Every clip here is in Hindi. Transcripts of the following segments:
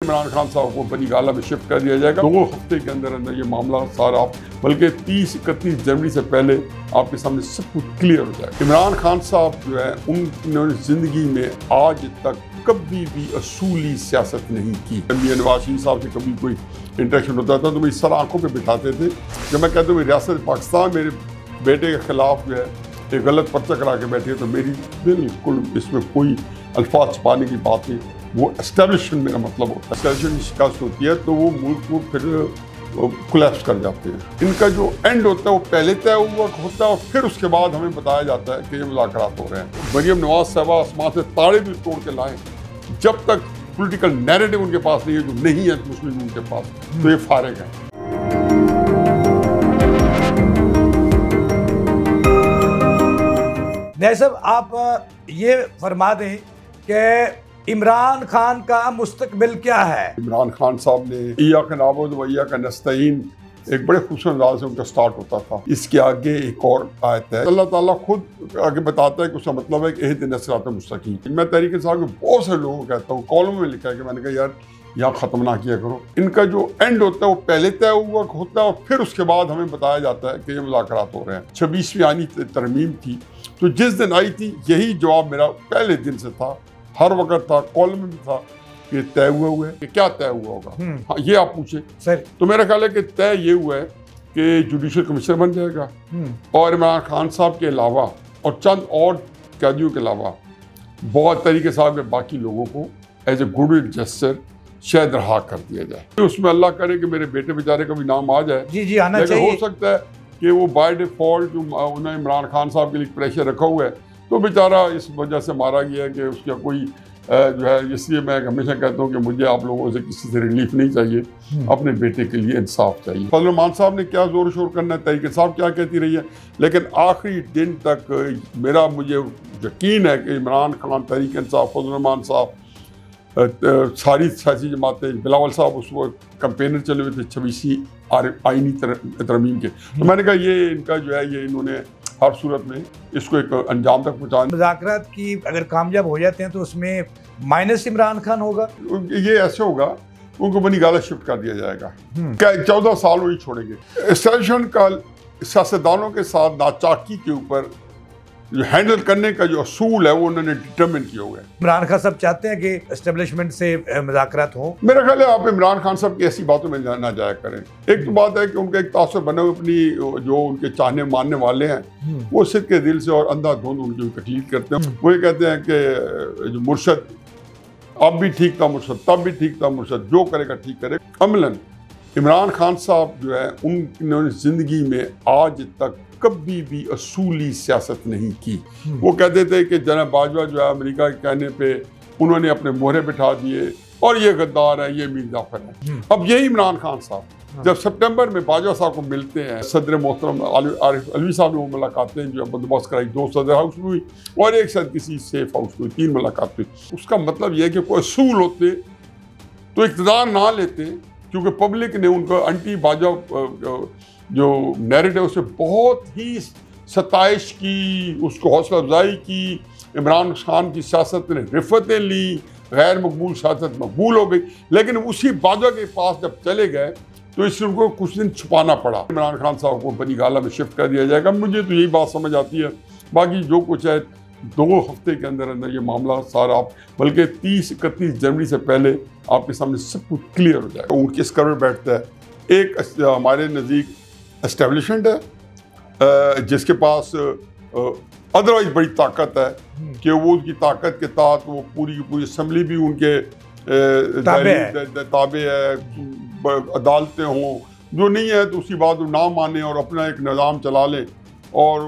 इमरान खान साहब को बनी गाला में शिफ्ट कर दिया जाएगा। 2 हफ्ते के अंदर अंदर ये मामला सारा, बल्कि 30-31 जनवरी से पहले आपके सामने सब कुछ क्लियर हो जाएगा। इमरान खान साहब जो है उन्होंने जिंदगी में आज तक कभी भी असूली सियासत नहीं की। नवाज शरीफ साहब से कभी कोई इंटरेक्शन होता था तो मैं इस तरह आंखों पे बिठाते थे। जब मैं कहता हूँ रियासत पाकिस्तान मेरे बेटे के खिलाफ जो है एक गलत पर्चा करा के बैठी है तो मेरी बिल्कुल इसमें कोई अल्फाज छुपाने की बात नहीं। वो एस्टेब्लिशमेंट मेरा मतलब होता है। एस्टेब्लिशमेंट की शिकस्त होती है तो वो मुल्क को फिर कोलैप्स कर जाते हैं। इनका जो एंड होता है वो पहले तय हुआ होता है और फिर उसके बाद हमें बताया जाता है कि ये मुज़ाकरात हो रहे हैं। मरियम नवाज साहबा आसमान से ताड़े भी तोड़ के लाएं, जब तक पॉलिटिकल नैरेटिव उनके पास नहीं है, जो नहीं है मुस्लिम उनके पास, तो ये फारिग है। नहीं साहब, आप ये फरमा दें कि इमरान खान का मुस्तकबिल क्या है। इमरान खान साहब ने इय्याका नअबुदु व इय्याका नस्तईन एक बड़े खूबसूरत अंदाज से उनका स्टार्ट होता था। इसके आगे एक और आयत है, अल्लाह ताला खुद आगे बताता है कि उसका मतलब है कि इहदिना सिरातल मुस्तकीम। मैं तहरीक इंसाफ के बहुत से लोगों को कहता हूँ, कॉलम में लिखा है कि मैंने कहा यार यहाँ ख़त्म ना किया करो। इनका जो एंड होता है वो पहले तय हुआ होता है और फिर उसके बाद हमें बताया जाता है कि ये मुज़ाकरात हो रहे हैं। 26वीं आईनी तरमीम थी तो जिस दिन आई थी यही जवाब मेरा पहले दिन से था, हर वक्त था, कॉलम में भी था कि तय हुआ है कि क्या तय हुआ होगा। हाँ, ये आप पूछे सर, तो मेरा ख्याल है कि तय ये हुआ है कि जुडिशल कमिश्नर बन जाएगा और इमरान खान साहब के अलावा और चंद और कैदियों के अलावा बहुत तरीके से बाकी लोगों को एज ए गुडविल जेस्चर शायद रहा कर दिया जाए। उसमें अल्लाह करे कि मेरे बेटे बेचारे का भी नाम आ जाए। जी आना चाहिए। हो सकता है कि वो बाय डिफॉल्ट जो उन्होंने इमरान खान साहब के लिए प्रेशर रखा हुआ है तो बेचारा इस वजह से मारा गया है कि उसका कोई जो है। इसलिए मैं हमेशा कहता हूँ कि मुझे आप लोगों से किसी से रिलीफ नहीं चाहिए, अपने बेटे के लिए इंसाफ चाहिए। फजल रहमान साहब ने क्या जोर शोर करना है, तहरीक साहब क्या कहती रही है, लेकिन आखिरी दिन तक मुझे यकीन है कि इमरान खान, तहरीक इंसाफ, फजल रहमान साहब, सारी सियासी जमातें, बिलावल साहब उस वक्त कंपेनर चले हुए थे 26वीं आईनी तरमीम के, तो मैंने कहा ये इनका जो है ये इन्होंने हर सूरत में इसको एक अंजाम तक पहुँचाना। मुज़ाकरात की अगर कामयाब हो जाते हैं तो उसमें माइनस इमरान खान होगा। ये ऐसे होगा उनको बनी गाला शिफ्ट कर दिया जाएगा। क्या 14 साल वही छोड़ेंगे। एस्टेब्लिशमेंट का सियासतदानों के साथ नाचाकी के ऊपर जो हैंडल करने का जो असूल है वो उन्होंने डिटरमिन किया हुआ है। इमरान खान साहब चाहते हैं कि एस्टेब्लिशमेंट से मुज़ाकरात हो। मेरा ख्याल है आप इमरान खान साहब की ऐसी बातों में ना जाया करें। एक तो बात है कि उनका एक तासुर बने हुए अपनी जो उनके चाहने मानने वाले हैं वो सिद्ध के दिल से और अंधाधुंध उनकी तकलीफ करते हैं। वो ये कहते हैं कि जो मुर्शद अब भी ठीक था, मुर्शद तब भी ठीक था, मुर्शद जो करेगा ठीक करे। अमलन इमरान खान साहब जो है उन्होंने जिंदगी में आज तक कभी भी असूली सियासत नहीं की। वो कहते थे कि जनाब बाजवा जो है अमेरिका के कहने पे उन्होंने अपने मोहरे बिठा दिए और ये गद्दार है, ये मीर जाफर है। अब यही इमरान खान साहब जब सितंबर में बाजवा साहब को मिलते हैं, सदर मोहतरम आरिफ अलवी साहब ने वो मुलाकातें जो बंदोबस्त कराई, 2 सदर हाउस में हुई और एक साथ किसी सेफ हाउस में 3 मुलाकात हुई। उसका मतलब यह है कि कोई असूल होते तो इक़्तिदार ना लेते, क्योंकि पब्लिक ने उनको एंटी बाजवा जो नैरेटिव उसे बहुत ही सताइश की, उसको हौसला अफजाई की। इमरान खान की सियासत ने रिफतें ली, गैर मकबूल सियासत मकबूल हो गई, लेकिन उसी बाजवा के पास जब चले गए तो इसलिए उनको कुछ दिन छुपाना पड़ा। इमरान खान साहब को बनी गाला में शिफ्ट कर दिया जाएगा। मुझे तो यही बात समझ आती है। बाकी जो कुछ है 2 हफ्ते के अंदर अंदर ये मामला सारा, बल्कि 30-31 जनवरी से पहले आपके सामने सब कुछ क्लियर हो जाएगा। ऊँट किस कर बैठता है। एक हमारे नज़दीक एस्टेब्लिशमेंट है जिसके पास अदरवाइज बड़ी ताकत है कि वो उसकी ताकत के तहत वो पूरी की पूरी असम्बली भी उनके ताबे है, अदालतें हों, जो नहीं है तो उसी बात को ना माने और अपना एक निज़ाम चला लें। और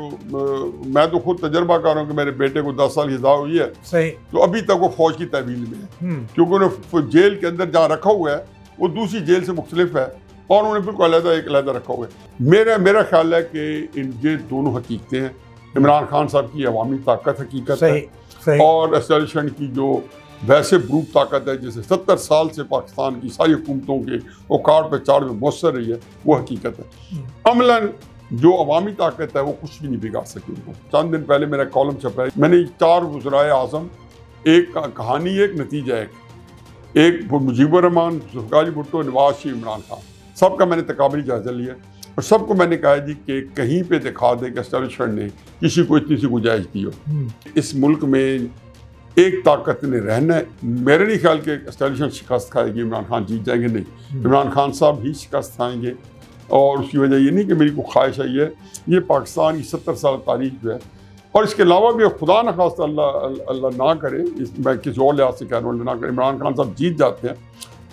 मैं तो खुद तजर्बा कर रहा हूँ कि मेरे बेटे को 10 साल की सज़ा हुई है सही, तो अभी तक वो फौज की तहवील में है, क्योंकि उन्हें जेल के अंदर जहाँ रखा हुआ है वो दूसरी जेल से मुख्तलिफ है और उन्होंने बिल्कुल अलग रखा हुआ है। मेरा ख्याल है कि ये दोनों हकीकतें हैं। इमरान खान साहब की अवामी ताकत हकीकत है और एस्टेब्लिशमेंट की जो वैसे ब्रूट ताकत है जिसे 70 साल से पाकिस्तान की सारी हुकूमतों के औकात पे चाड़ में मुअस्सर रही है, वो हकीकत है। अमलन जो अवामी ताकत है वो कुछ भी नहीं बिगाड़ सकी उनको। चंद दिन पहले मेरा कॉलम छपा है, मैंने 4 वज़राए आज़म, एक कहानी एक नतीजा एक, एक मुजीबुर रहमान, जुल्फ़िकार भुट्टो, नवाज शरीफ, इमरान खान, सबका मैंने तकाबली जायजा लिया और सबको मैंने कहा जी कि कहीं पे दिखा दे कि एस्टेब्लिशमेंट ने किसी को इतनी सी गुंजाइश दी हो। इस मुल्क में एक ताकत ने रहना है। मेरे नहीं ख्याल के एस्टेब्लिशमेंट शिकस्त खाएगी, इमरान खान जीत जाएंगे, नहीं, इमरान खान साहब ही शिकस्त खाएंगे। और उसकी वजह ये नहीं कि मेरी कोई ख्वाहिश है, ये पाकिस्तान की 70 साल तारीख जो है। और इसके अलावा भी खुदा न खास्ता अल्लाह ना करे, मैं किसी और लिहाज से कह रहा हूँ, ना करे, इमरान खान साहब जीत जाते हैं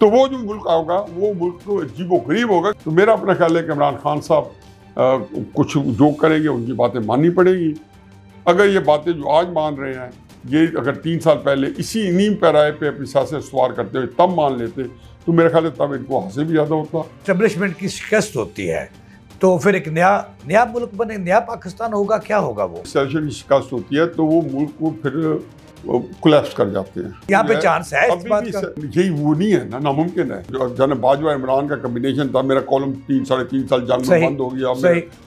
तो वो जो मुल्क होगा वो मुल्क तो अजीबो गरीब होगा। तो मेरा अपना ख्याल है कि इमरान खान साहब कुछ जो करेंगे उनकी बातें माननी पड़ेगी। अगर ये बातें जो आज मान रहे हैं, ये अगर 3 साल पहले इसी नीम पैराए पे अपनी सियासत सवार करते हुए तब मान लेते तो मेरा ख्याल है तब इनको हासिल भी ज़्यादा होता। एस्टेब्लिशमेंट की शिकस्त होती है तो फिर एक नया मुल्क बने, नया पाकिस्तान होगा, क्या होगा? वो एस्टेब्लिशमेंट की शिकस्त होती है तो वो मुल्क को फिर कोलैप्स कर जाते हैं। यहाँ पे चांस है इस बात का? यही वो नहीं है ना, नामुमकिन है। जो जन बाजवा इमरान का कम्बिनेशन था, मेरा कॉलम 3-3.5 साल जंग में बंद हो गया,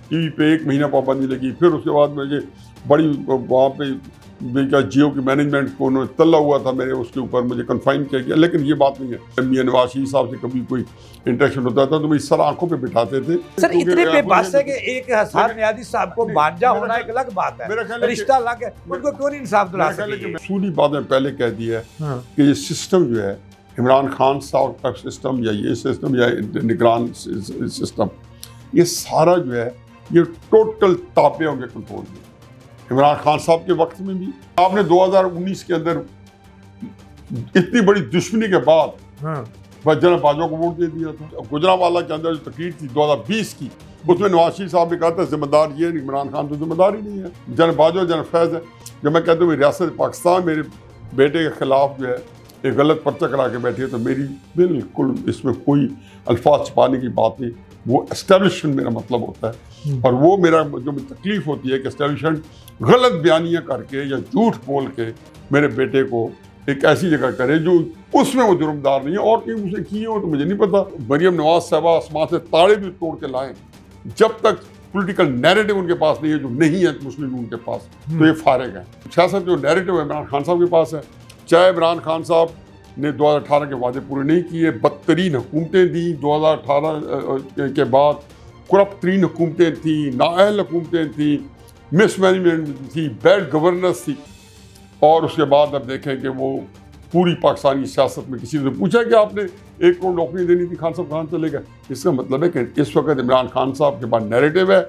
टीवी पे 1 महीना पाबंदी लगी, फिर उसके बाद मुझे बड़ी वहाँ पे क्या जियो की मैनेजमेंट को उन्होंने तल्ला हुआ था मेरे, उसके ऊपर मुझे कन्फाइन किया गया। लेकिन ये बात नहीं है, मियां नवाज शरीफ साहब से कभी कोई इंटरेक्शन होता था तो मेरी सर आंखों पे बिठाते थे। सर इतने बेबस है कि एक हसन नियाज़ी साहब को मांझा होना एक अलग बात है, रिश्ता अलग है, उनको क्यों नहीं इंसाफ दिला सके? सूली बात में पहले कह दी है कि ये सिस्टम जो है, इमरान खान साहब का सिस्टम या ये सिस्टम या निगरान सिस्टम, ये सारा जो है ये टोटल ताबे होंगे कंट्रोल में। इमरान खान साहब के वक्त में भी आपने 2019 के अंदर इतनी बड़ी दुश्मनी के बाद जनरल बाजवा को वोट दे दिया था। गुजरांवाला के अंदर जो तकरीर थी 2020 की, उसमें नवाज शरीफ साहब ने कहा था जिम्मेदार ये, इमरान खान तो जिम्मेदार ही नहीं है, जनरल बाजवा जनरल फैज़ है। जब मैं कहता हूँ रियासत पाकिस्तान मेरे बेटे के खिलाफ जो है एक गलत पर्चा करा के बैठी है तो मेरी बिल्कुल इसमें कोई अल्फाज छुपाने की बात नहीं, वो एस्टेब्लिशमेंट मेरा मतलब होता है। और वो मेरा जो तकलीफ होती है कि एस्टेब्लिशमेंट गलत बयानियाँ करके या झूठ बोल के मेरे बेटे को एक ऐसी जगह करे जो उसमें वो जुर्मदार नहीं है, और कहीं उसे किए हो तो मुझे नहीं पता। मरियम नवाज साहबा आसमान से ताड़े भी तोड़ के लाएं, जब तक पॉलिटिकल नैरेटिव उनके पास नहीं है, जो नहीं है मुस्लिम उनके पास, तो ये फारिग है। सियासत जो नैरेटिव है इमरान खान साहब के पास है। चाहे इमरान खान साहब ने 2018 के वादे पूरे नहीं किए, बदतरीन हुकूमतें दी 2018 के बाद, करप्ट तरीन हुकूमतें थी, नाअहल हुकूमतें थी, मिसमैनेजमेंट थी, बैड गवर्नेंस थी, और उसके बाद अब देखें कि वो पूरी पाकिस्तानी सियासत में किसी ने पूछा कि आपने 1 करोड़ नौकरी देनी थी, खान साहब कहाँ चले गए? इसका मतलब है कि इस वक्त इमरान खान साहब के पास नैरेटिव है।